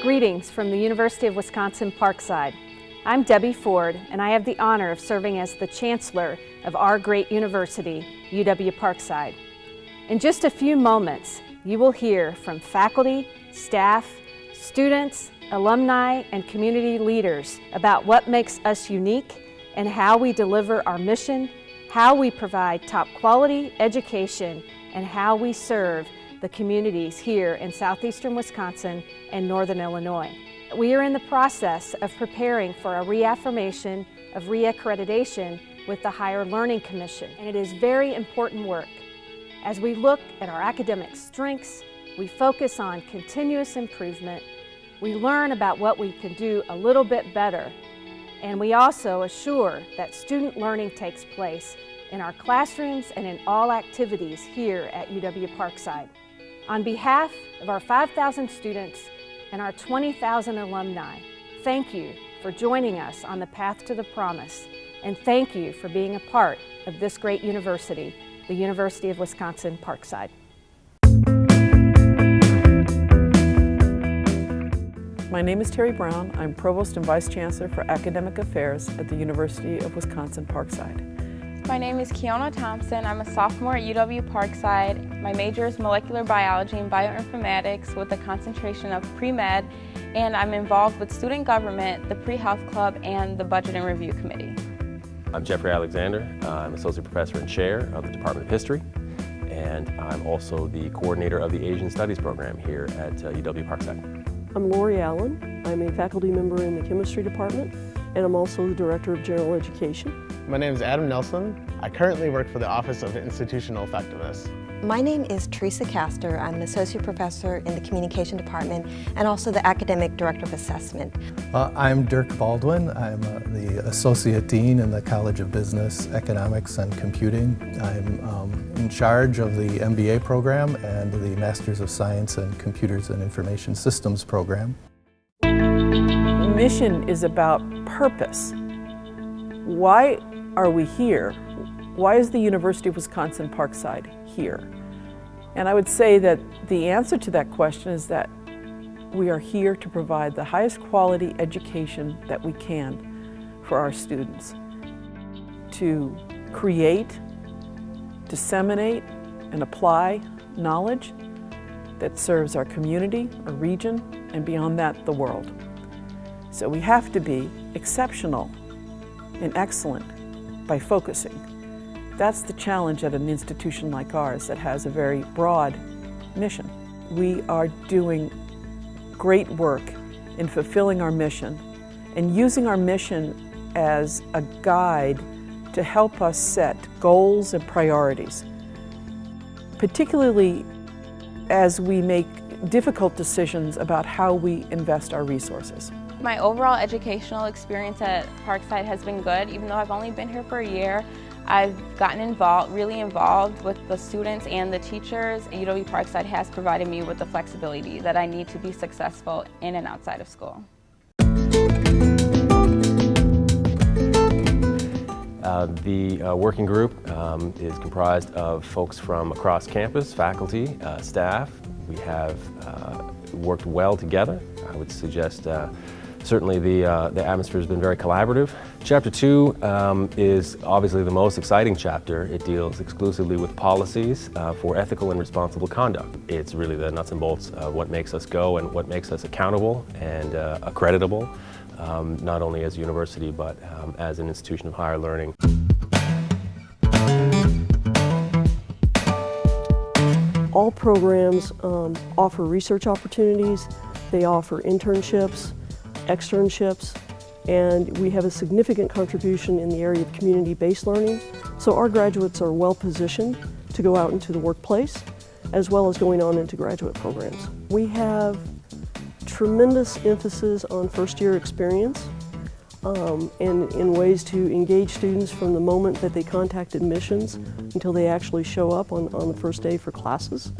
Greetings from the University of Wisconsin-Parkside. I'm Debbie Ford, and I have the honor of serving as the Chancellor of our great university, UW-Parkside. In just a few moments, you will hear from faculty, staff, students, alumni, and community leaders about what makes us unique and how we deliver our mission, how we provide top quality education, and how we serve the communities here in southeastern Wisconsin and northern Illinois. We are in the process of preparing for a reaffirmation of reaccreditation with the Higher Learning Commission, and it is very important work. As we look at our academic strengths, we focus on continuous improvement, we learn about what we can do a little bit better, and we also assure that student learning takes place in our classrooms and in all activities here at UW-Parkside. On behalf of our 5,000 students and our 20,000 alumni, thank you for joining us on the path to the promise, and thank you for being a part of this great university, the University of Wisconsin-Parkside. My name is Terry Brown. I'm Provost and Vice Chancellor for Academic Affairs at the University of Wisconsin-Parkside. My name is Kiona Thompson. I'm a sophomore at UW-Parkside. My major is molecular biology and bioinformatics with a concentration of pre-med, and I'm involved with student government, the pre-health club, and the budget and review committee. I'm Jeffrey Alexander. I'm Associate Professor and Chair of the Department of History, and I'm also the coordinator of the Asian Studies program here at UW-Parkside. I'm Lori Allen. I'm a faculty member in the chemistry department, and I'm also the Director of General Education. My name is Adam Nelson. I currently work for the Office of Institutional Effectiveness. My name is Teresa Castor. I'm an Associate Professor in the Communication Department and also the Academic Director of Assessment. I'm Dirk Baldwin. I'm the Associate Dean in the College of Business, Economics, and Computing. I'm in charge of the MBA program and the Masters of Science in Computers and Information Systems program. Mission is about purpose. Why are we here? Why is the University of Wisconsin-Parkside here? And I would say that the answer to that question is that we are here to provide the highest quality education that we can for our students, to create, disseminate, and apply knowledge that serves our community, our region, and beyond that, the world. So we have to be exceptional and excellent by focusing. That's the challenge at an institution like ours that has a very broad mission. We are doing great work in fulfilling our mission and using our mission as a guide to help us set goals and priorities, particularly as we make difficult decisions about how we invest our resources. My overall educational experience at Parkside has been good. Even though I've only been here for a year, I've gotten really involved with the students and the teachers. UW-Parkside has provided me with the flexibility that I need to be successful in and outside of school. The working group is comprised of folks from across campus, faculty, staff. We have worked well together. I would suggest certainly the atmosphere has been very collaborative. Chapter 2 is obviously the most exciting chapter. It deals exclusively with policies for ethical and responsible conduct. It's really the nuts and bolts of what makes us go and what makes us accountable and accreditable, not only as a university but as an institution of higher learning. All programs offer research opportunities, they offer internships, externships, and we have a significant contribution in the area of community-based learning. So our graduates are well positioned to go out into the workplace as well as going on into graduate programs. We have tremendous emphasis on first-year experience and in ways to engage students from the moment that they contact admissions until they actually show up on the first day for classes.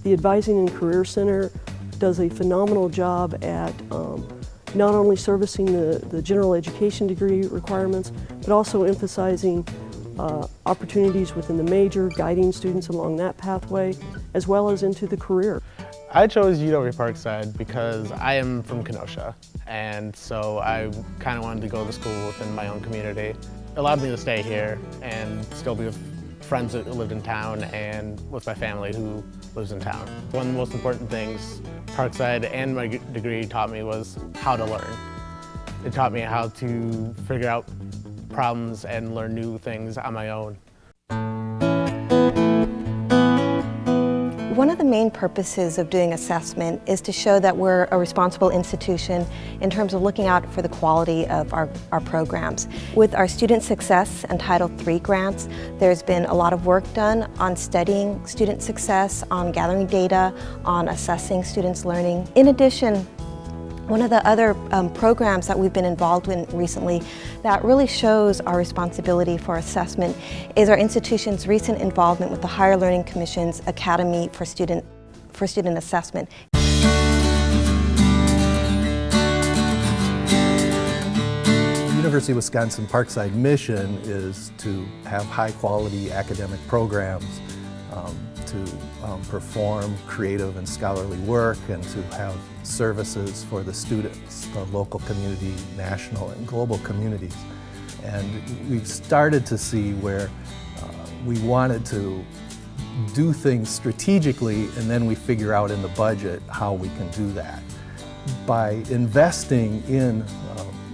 The Advising and Career Center does a phenomenal job at not only servicing the general education degree requirements, but also emphasizing opportunities within the major, guiding students along that pathway, as well as into the career. I chose UW-Parkside because I am from Kenosha, and so I kind of wanted to go to school within my own community. It allowed me to stay here and still be with friends that lived in town and with my family who lives in town. One of the most important things Parkside and my degree taught me was how to learn. It taught me how to figure out problems and learn new things on my own. One of the main purposes of doing assessment is to show that we're a responsible institution in terms of looking out for the quality of our programs. With our Student Success and Title III grants, there's been a lot of work done on studying student success, on gathering data, on assessing students' learning. In addition, one of the other programs that we've been involved in recently that really shows our responsibility for assessment is our institution's recent involvement with the Higher Learning Commission's Academy for Student Assessment. The University of Wisconsin-Parkside mission is to have high-quality academic programs, to perform creative and scholarly work, and to have services for the students, the local community, national and global communities. And we've started to see where we wanted to do things strategically, and then we figure out in the budget how we can do that. By investing in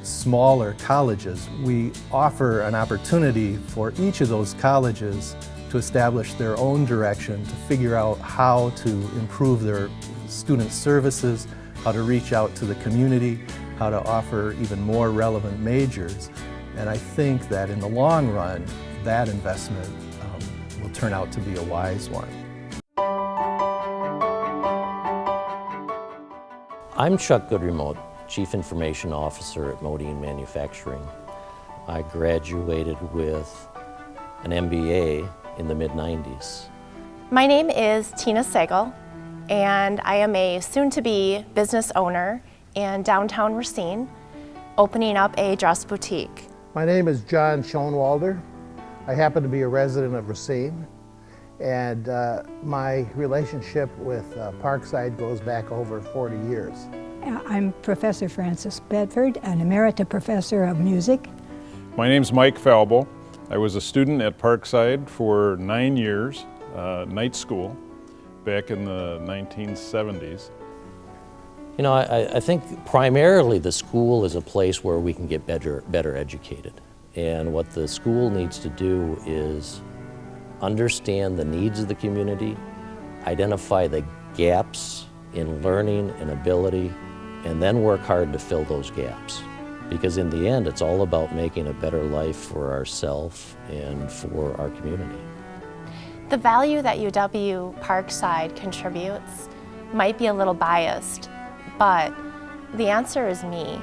smaller colleges, we offer an opportunity for each of those colleges to establish their own direction, to figure out how to improve their student services, how to reach out to the community, how to offer even more relevant majors. And I think that in the long run, that investment will turn out to be a wise one. I'm Chuck Goodremote, Chief Information Officer at Modine Manufacturing. I graduated with an MBA in the mid-90s. My name is Tina Segal, and I am a soon-to-be business owner in downtown Racine, opening up a dress boutique. My name is John Schoenwalder. I happen to be a resident of Racine, and my relationship with Parkside goes back over 40 years. I'm Professor Frances Bedford, an emerita professor of music. My name's Mike Falbo. I was a student at Parkside for 9 years, night school, back in the 1970s. You know, I think primarily the school is a place where we can get better educated. And what the school needs to do is understand the needs of the community, identify the gaps in learning and ability, and then work hard to fill those gaps. Because in the end, it's all about making a better life for ourselves and for our community. The value that UW-Parkside contributes might be a little biased, but the answer is me.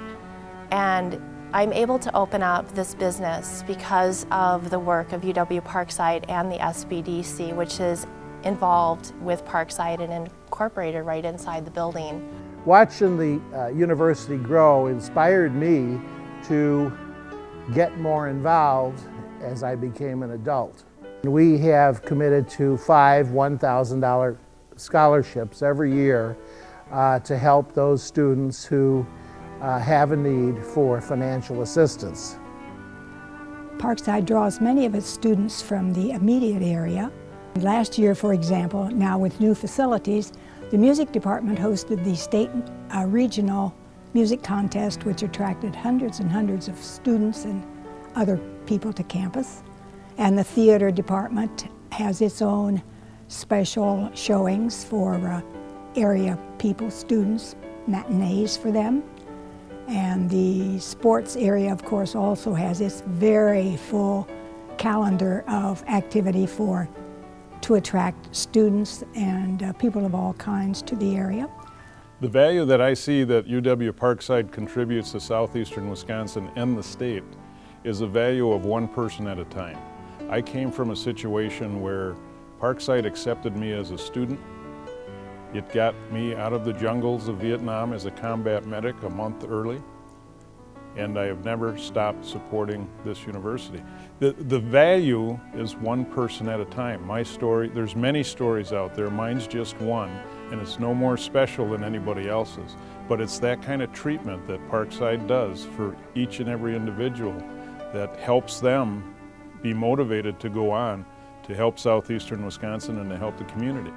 And I'm able to open up this business because of the work of UW-Parkside and the SBDC, which is involved with Parkside and incorporated right inside the building. Watching the university grow inspired me to get more involved as I became an adult. We have committed to 5 $1,000 scholarships every year to help those students who have a need for financial assistance. Parkside draws many of its students from the immediate area. Last year, for example, now with new facilities, the music department hosted the state regional music contest, which attracted hundreds and hundreds of students and other people to campus. And the theater department has its own special showings for area people, students, matinees for them. And the sports area, of course, also has its very full calendar of activity to attract students and people of all kinds to the area. The value that I see that UW-Parkside contributes to southeastern Wisconsin and the state is the value of one person at a time. I came from a situation where Parkside accepted me as a student. It got me out of the jungles of Vietnam as a combat medic a month early, and I have never stopped supporting this university. The value is one person at a time. My story, there's many stories out there, mine's just one, and it's no more special than anybody else's. But it's that kind of treatment that Parkside does for each and every individual that helps them be motivated to go on to help southeastern Wisconsin and to help the community.